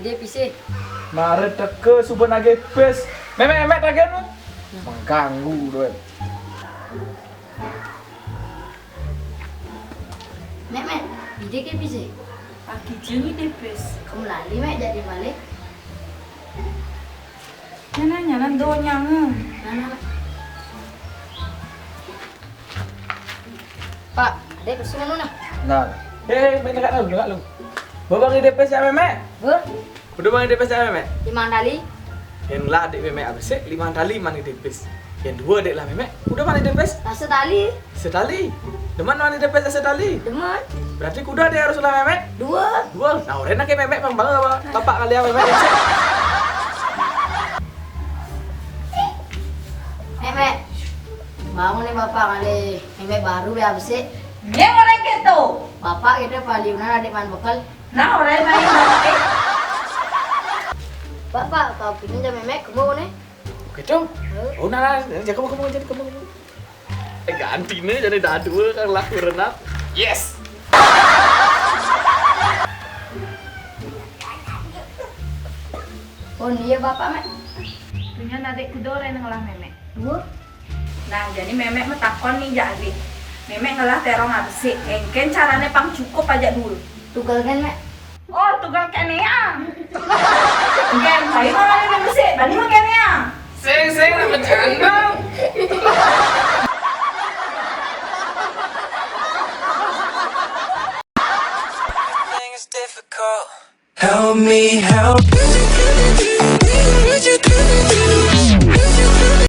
Ide pise. Mare teke suben age pes. Memek lagi nu. Mengganggu doy. Mek, ide ke pise. Pagi jengi tipis. Kamu lali mek jadi balik. Nyanan donya nge. Nana. Pak, adek kesini nah. Nah. Mek dekat lu. Babang ide pes ya memek. Ber, Udah bang ide pes ya memek. 5 kali. Yang lah adik memek apa sih? 5 tali mana ide pes. Yang 2 adik lah memek. Udah mana ide pes? Tak setali. Setali. Deman mana ide pes setali. Demen. Berarti kuda dia harus lah memek. 2. 2. Nah, orangnya kayak memek bang bapak kalian memek. Mek. Bangun nih bapak kali. Mek baru ya sih. Yang orang gitu. Bapak kita paliunan adik man bekal. Nah orang main bapak. Bapak, kau pinjam jam Mek kebo nih. Oke dong. Oh nah, jadi kamu jadi kamu. Ganti nih jadi dadu kan laku renap. Yes. Oh iya bapak Mek. Punya adik kedua orang ngelah memek. 2. Nah jadi memek metakon nih jadi. Memek ngelah terong apa sih? Engken caranya pang cukup aja dulu. Tugal kan Mek. Oh tugal kene ya. Engken, ayo orang ini mesti. Bani mau kene ya. Seng nama bercanda. Help me help